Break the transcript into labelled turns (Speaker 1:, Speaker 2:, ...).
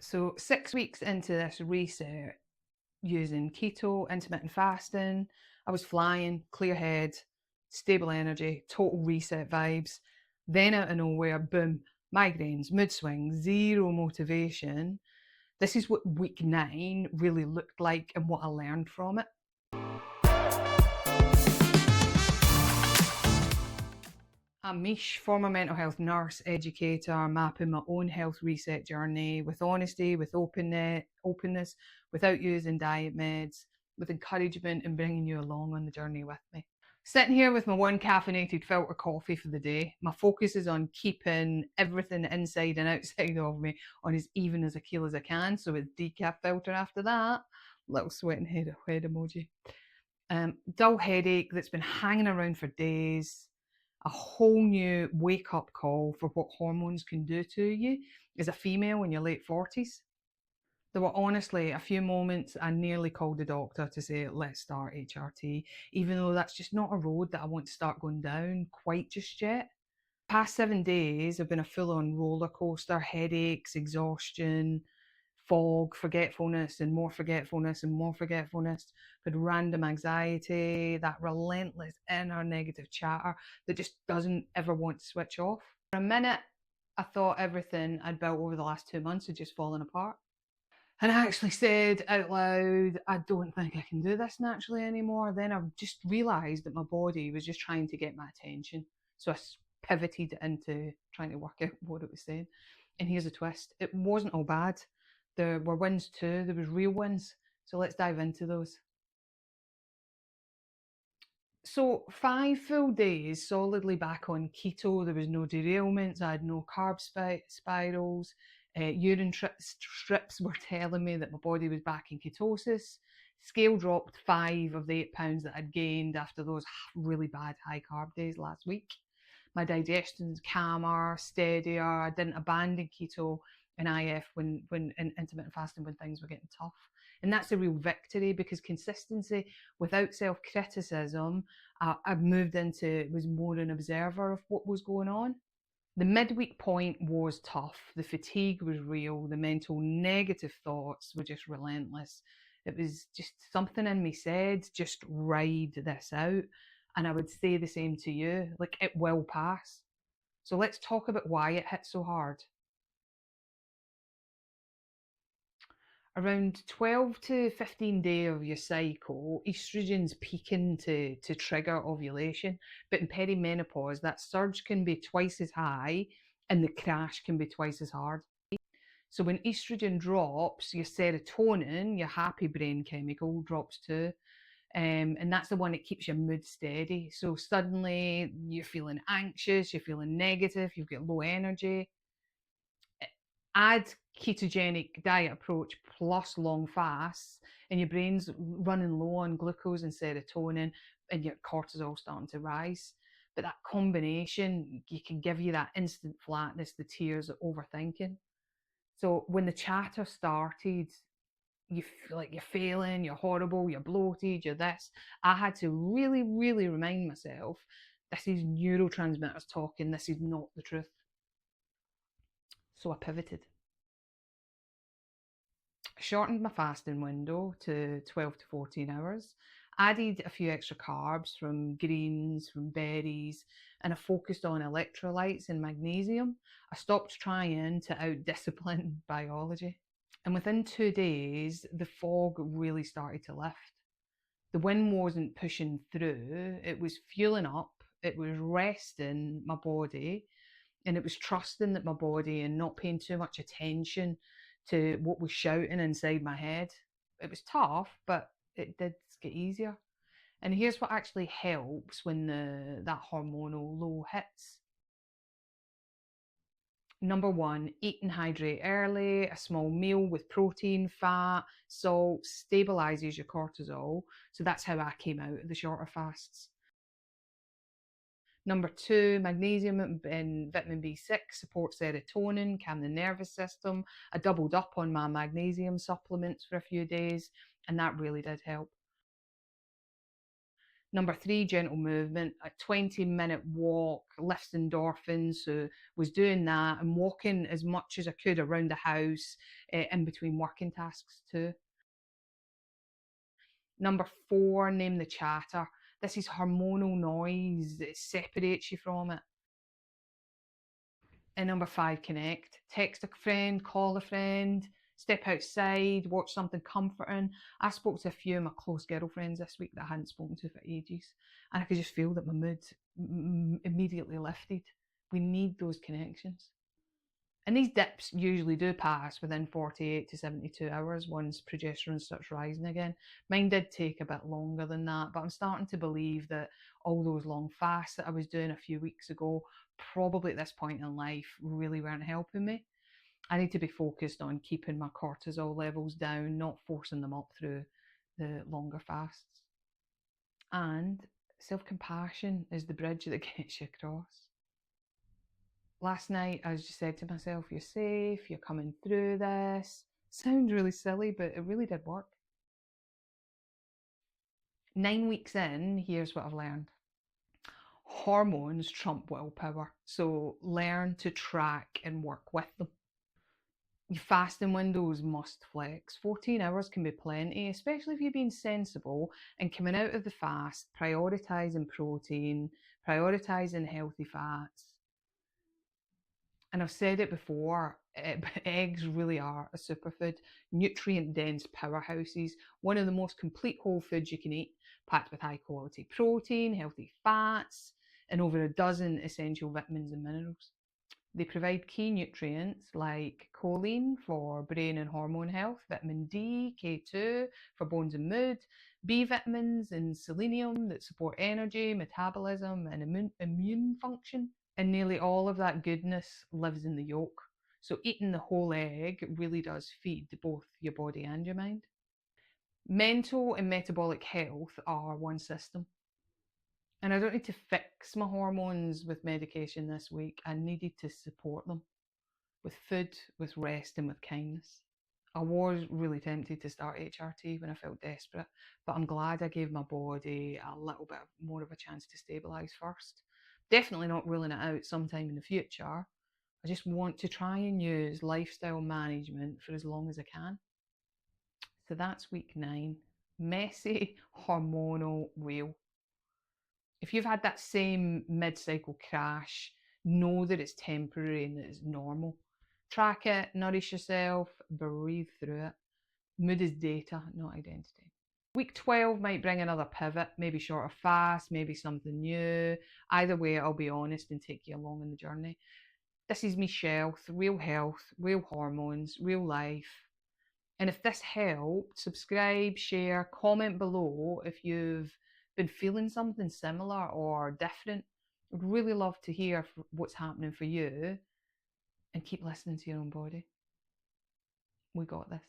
Speaker 1: So 6 weeks into this reset, using keto, intermittent fasting, I was flying, clear head, stable energy, total reset vibes. Then out of nowhere, boom, migraines, mood swings, zero motivation. This is what week 9 really looked like and what I learned from it. I'm Mish, former mental health nurse, educator, mapping my own health reset journey with honesty, with openness, without using diet meds, with encouragement and bringing you along on the journey with me. Sitting here with my one caffeinated filter coffee for the day, my focus is on keeping everything inside and outside of me on as even as a keel as I can. So with decaf filter after that, little sweating head emoji. Dull headache that's been hanging around for days. A whole new wake-up call for what hormones can do to you as a female in your late 40s. There were honestly a few moments I nearly called the doctor to say, let's start HRT, even though that's just not a road that I want to start going down quite just yet. Past 7 days have been a full-on roller coaster, headaches, exhaustion, fog, forgetfulness, and more forgetfulness and more forgetfulness, with random anxiety, that relentless inner negative chatter that just doesn't ever want to switch off. For a minute, I thought everything I'd built over the last 2 months had just fallen apart. And I actually said out loud, I don't think I can do this naturally anymore. Then I just realised that my body was just trying to get my attention. So I pivoted into trying to work out what it was saying. And here's a twist. It wasn't all bad. There were wins too. There was real wins. So let's dive into those. So 5 full days solidly back on keto. There was no derailments. I had no carb spirals. Urine strips were telling me that my body was back in ketosis. Scale dropped 5 of the 8 pounds that I'd gained after those really bad high carb days last week. My digestion's calmer, steadier. I didn't abandon keto and IF when in intermittent fasting when things were getting tough. And that's a real victory because consistency without self-criticism, I've moved into, was more an observer of what was going on. The midweek point was tough. The fatigue was real. The mental negative thoughts were just relentless. It was just something in me said, just ride this out. And I would say the same to you, like it will pass. So let's talk about why it hit so hard. Around 12 to 15 day of your cycle, estrogen's peaking to trigger ovulation. But in perimenopause, that surge can be twice as high and the crash can be twice as hard. So when estrogen drops, your serotonin, your happy brain chemical, drops too. And that's the one that keeps your mood steady. So suddenly you're feeling anxious, you're feeling negative, you've got low energy. Add ketogenic diet approach plus long fasts, and your brain's running low on glucose and serotonin, and your cortisol starting to rise. But that combination can give you that instant flatness, the tears, the overthinking. So when the chatter started, you feel like you're failing, you're horrible, you're bloated, you're this. I had to really, really remind myself this is neurotransmitters talking, this is not the truth. So I pivoted. Shortened my fasting window to 12 to 14 hours, added a few extra carbs from greens, from berries, and I focused on electrolytes and magnesium. I stopped trying to out-discipline biology. And within 2 days, the fog really started to lift. The wind wasn't pushing through, it was fueling up, it was resting my body, and it was trusting that my body and not paying too much attention to what was shouting inside my head. It was tough, but it did get easier. And here's what actually helps when that hormonal low hits. Number one, eat and hydrate early. A small meal with protein, fat, salt stabilizes your cortisol. So that's how I came out of the shorter fasts. Number two, magnesium and vitamin B6 support serotonin, calm the nervous system. I doubled up on my magnesium supplements for a few days, and that really did help. Number 3, gentle movement, a 20-minute walk lifts endorphins. So was doing that and walking as much as I could around the house in between working tasks too. Number 4, name the chatter. This is hormonal noise. It separates you from it. And number 5, connect. Text a friend, call a friend, step outside, watch something comforting. I spoke to a few of my close girlfriends this week that I hadn't spoken to for ages, and I could just feel that my mood immediately lifted. We need those connections. And these dips usually do pass within 48 to 72 hours once progesterone starts rising again. Mine did take a bit longer than that, but I'm starting to believe that all those long fasts that I was doing a few weeks ago, probably at this point in life, really weren't helping me. I need to be focused on keeping my cortisol levels down, not forcing them up through the longer fasts. And self-compassion is the bridge that gets you across. Last night I just said to myself, you're safe, you're coming through this. Sounds really silly, but it really did work. 9 weeks in, here's what I've learned. Hormones trump willpower, so learn to track and work with them. Your fasting windows must flex. 14 hours can be plenty, especially if you're being sensible and coming out of the fast, prioritising protein, prioritising healthy fats. And I've said it before, eggs really are a superfood, nutrient-dense powerhouses, one of the most complete whole foods you can eat, packed with high-quality protein, healthy fats, and over a dozen essential vitamins and minerals. They provide key nutrients like choline for brain and hormone health, vitamin D, K2 for bones and mood, B vitamins and selenium that support energy, metabolism, and immune function. And nearly all of that goodness lives in the yolk. So eating the whole egg really does feed both your body and your mind. Mental and metabolic health are one system. And I don't need to fix my hormones with medication this week. I needed to support them with food, with rest, and with kindness. I was really tempted to start HRT when I felt desperate, but I'm glad I gave my body a little bit more of a chance to stabilise first. Definitely not ruling it out sometime in the future. I just want to try and use lifestyle management for as long as I can. So that's week 9. Messy, hormonal, real. If you've had that same mid-cycle crash, know that it's temporary and that it's normal. Track it, nourish yourself, breathe through it. Mood is data, not identity. Week 12 might bring another pivot, maybe shorter fast, maybe something new. Either way, I'll be honest and take you along on the journey. This is me health, real hormones, real life. And if this helped, subscribe, share, comment below if you've been feeling something similar or different. I'd really love to hear what's happening for you, and keep listening to your own body. We got this.